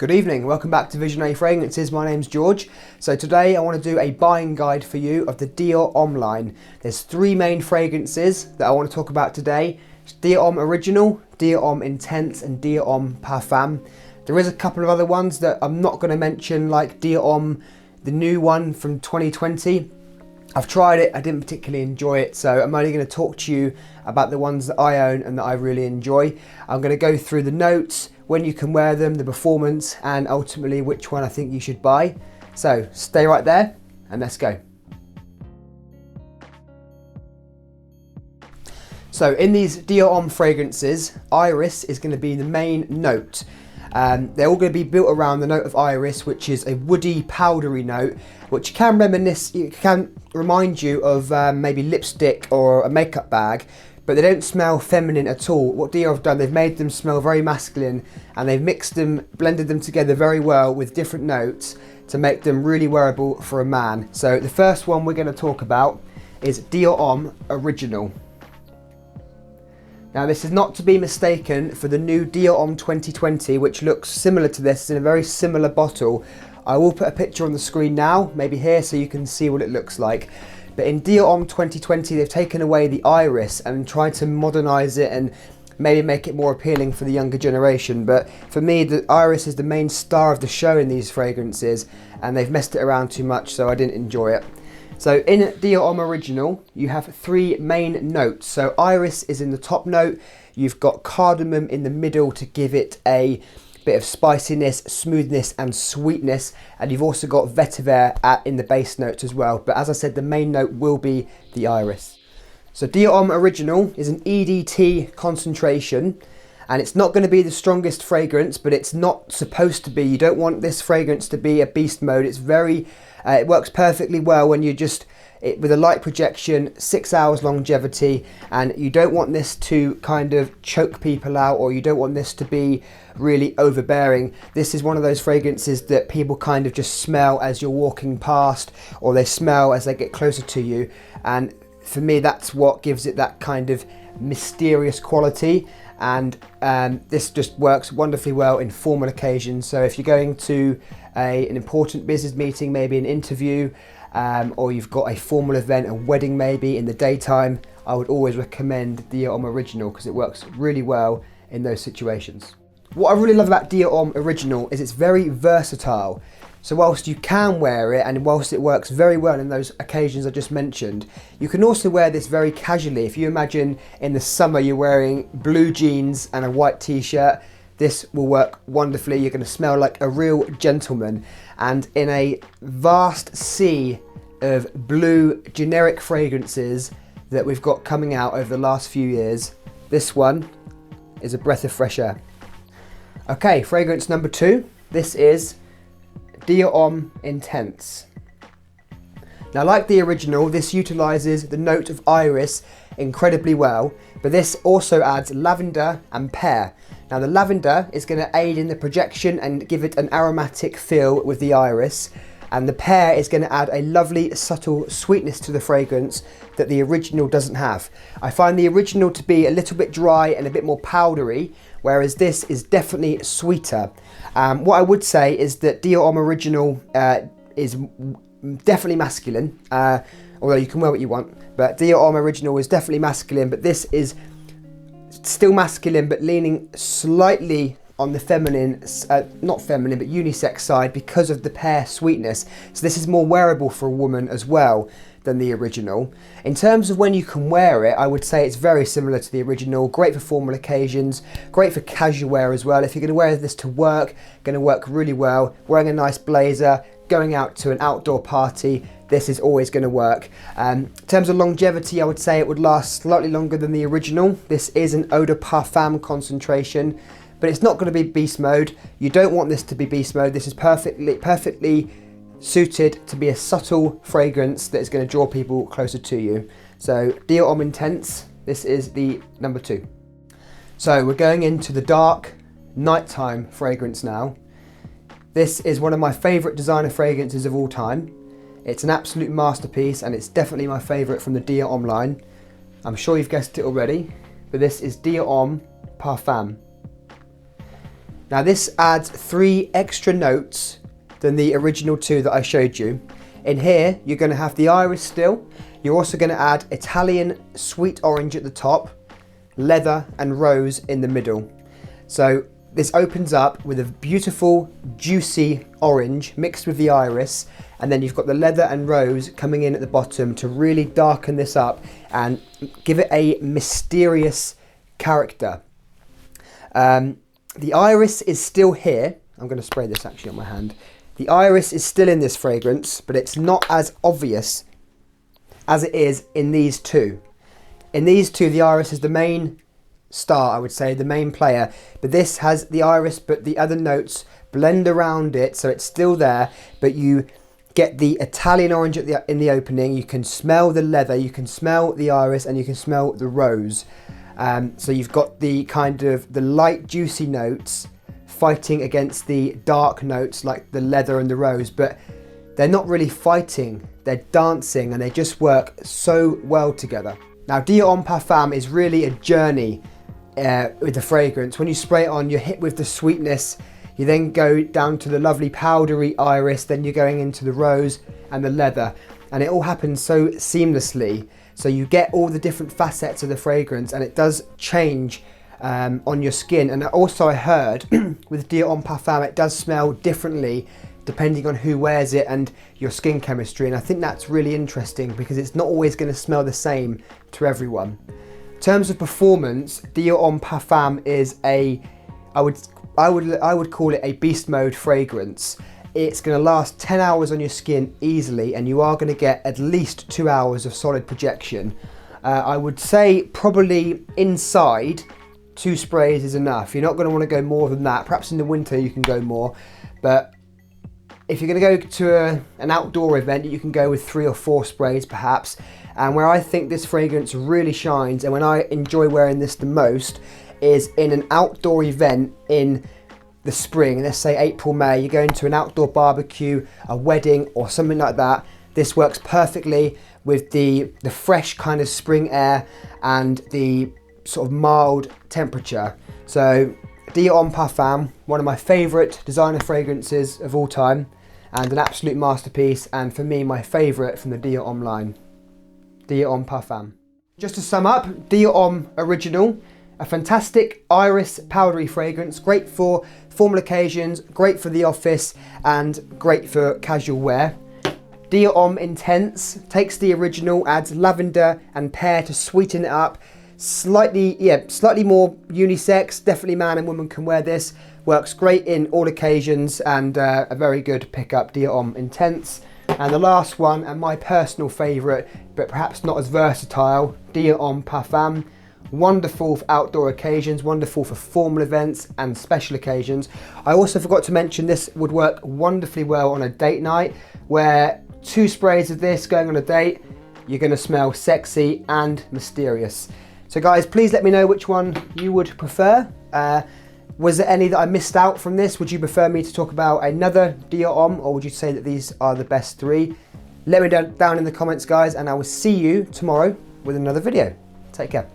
Good evening, welcome back to Visionary Fragrances. My name's George. So today I want to do a buying guide for you of the Dior Homme line. There's three main fragrances that I want to talk about today. Dior Homme Original, Dior Homme Intense and Dior Homme Parfum. There is a couple of other ones that I'm not going to mention, like Dior Homme, the new one from 2020. I've tried it, I didn't particularly enjoy it, so I'm only going to talk to you about the ones that I own and that I really enjoy. I'm going to go through the notes, when you can wear them, the performance, and ultimately which one I think you should buy. So stay right there and let's go. So in these Dior Homme fragrances, iris is going to be the main note. They're all going to be built around the note of iris, which is a woody, powdery note, which can remind you of maybe lipstick or a makeup bag, but they don't smell feminine at all. What Dior have done, they've made them smell very masculine, and they've blended them together very well with different notes to make them really wearable for a man. So the first one we're going to talk about is Dior Homme Original. Now this is not to be mistaken for the new Dior Homme 2020, which looks similar to this in a very similar bottle. I will put a picture on the screen now, maybe here, so you can see what it looks like. But in Dior Homme 2020, they've taken away the iris and tried to modernise it and maybe make it more appealing for the younger generation. But for me, the iris is the main star of the show in these fragrances, and they've messed it around too much, so I didn't enjoy it. So in Dior Homme Original, you have three main notes. So iris is in the top note, you've got cardamom in the middle to give it a bit of spiciness, smoothness and sweetness, and you've also got vetiver in the base notes as well. But as I said, the main note will be the iris. So Dior Homme Original is an EDT concentration, and it's not going to be the strongest fragrance, but it's not supposed to be. You don't want this fragrance to be a beast mode. It's it works perfectly well when you with a light projection, 6 hours longevity, and you don't want this to kind of choke people out, or you don't want this to be really overbearing. This is one of those fragrances that people kind of just smell as you're walking past, or they smell as they get closer to you, and for me that's what gives it that kind of mysterious quality. And this just works wonderfully well in formal occasions. So if you're going to an important business meeting, maybe an interview, or you've got a formal event, a wedding maybe in the daytime, I would always recommend Dior Homme Original because it works really well in those situations. What I really love about Dior Homme Original is it's very versatile. So whilst you can wear it, and whilst it works very well in those occasions I just mentioned, you can also wear this very casually. If you imagine in the summer you're wearing blue jeans and a white t-shirt, this will work wonderfully. You're going to smell like a real gentleman. And in a vast sea of blue generic fragrances that we've got coming out over the last few years, this one is a breath of fresh air. Okay, fragrance number 2. This is Dior Homme Intense. Now, like the original, this utilises the note of iris incredibly well, but this also adds lavender and pear. Now, the lavender is going to aid in the projection and give it an aromatic feel with the iris, and the pear is going to add a lovely subtle sweetness to the fragrance that the original doesn't have. I find the original to be a little bit dry and a bit more powdery, whereas this is definitely sweeter. What I would say is that Dior Homme Original is definitely masculine, although you can wear what you want, but Dior Homme Original is definitely masculine, but this is still masculine but leaning slightly on the feminine, not feminine but unisex side because of the pear sweetness. So this is more wearable for a woman as well than the original. In terms of when you can wear it, I would say it's very similar to the original. Great for formal occasions, great for casual wear as well. If you're going to wear this to work, going to work really well. Wearing a nice blazer, going out to an outdoor party, this is always going to work. In terms of longevity, I would say it would last slightly longer than the original. This is an eau de parfum concentration, but it's not going to be beast mode. You don't want this to be beast mode. This is perfectly suited to be a subtle fragrance that is going to draw people closer to you. So Dior Homme Intense, this is the number 2. So we're going into the dark nighttime fragrance now. This is one of my favourite designer fragrances of all time. It's an absolute masterpiece, and it's definitely my favourite from the Dior Homme line. I'm sure you've guessed it already, but this is Dior Homme Parfum. Now this adds 3 extra notes than the original 2 that I showed you. In here, you're going to have the iris still. You're also going to add Italian sweet orange at the top, leather and rose in the middle. So this opens up with a beautiful, juicy orange mixed with the iris, and then you've got the leather and rose coming in at the bottom to really darken this up and give it a mysterious character. The iris is still here. I'm going to spray this actually on my hand. The iris is still in this fragrance, but it's not as obvious as it is in these 2. In these 2, the iris is the main star, I would say, the main player, but this has the iris, but the other notes blend around it, so it's still there, but you get the Italian orange in the opening. You can smell the leather, you can smell the iris, and you can smell the rose. So you've got the kind of the light juicy notes fighting against the dark notes like the leather and the rose, but they're not really fighting, they're dancing, and they just work so well together. Now Dior Homme Parfum is really a journey with the fragrance. When you spray it on, you're hit with the sweetness, you then go down to the lovely powdery iris, then you're going into the rose and the leather, and it all happens so seamlessly. So you get all the different facets of the fragrance, and it does change on your skin. And also I heard with Dior Homme Parfum, it does smell differently depending on who wears it and your skin chemistry, and I think that's really interesting because it's not always going to smell the same to everyone. In terms of performance, Dior Homme Parfum is I would call it a beast mode fragrance. It's going to last 10 hours on your skin easily, and you are going to get at least 2 hours of solid projection. I would say probably inside 2 sprays is enough. You're not going to want to go more than that. Perhaps in the winter you can go more, but if you're going to go to an outdoor event, you can go with 3 or 4 sprays perhaps. And where I think this fragrance really shines, and when I enjoy wearing this the most, is in an outdoor event in the spring. Let's say April, May, you're going to an outdoor barbecue, a wedding or something like that. This works perfectly with the fresh kind of spring air and the sort of mild temperature. So Dior Homme Parfum, one of my favourite designer fragrances of all time, and an absolute masterpiece, and for me my favourite from the Dior Homme line. Dior Homme Parfum. Just to sum up, Dior Homme Original, a fantastic iris powdery fragrance, great for formal occasions, great for the office, and great for casual wear. Dior Homme Intense takes the original, adds lavender and pear to sweeten it up. Slightly more unisex, definitely man and woman can wear this. Works great in all occasions, and a very good pickup, Dior Homme Intense. And the last one, and my personal favourite, but perhaps not as versatile, Dior Homme Parfum. Wonderful for outdoor occasions, wonderful for formal events and special occasions. I also forgot to mention this would work wonderfully well on a date night, where 2 sprays of this going on a date, you're going to smell sexy and mysterious. So guys, please let me know which one you would prefer. Was there any that I missed out from this? Would you prefer me to talk about another Dior Homme, or would you say that these are the best 3? Let me know down in the comments, guys, and I will see you tomorrow with another video. Take care.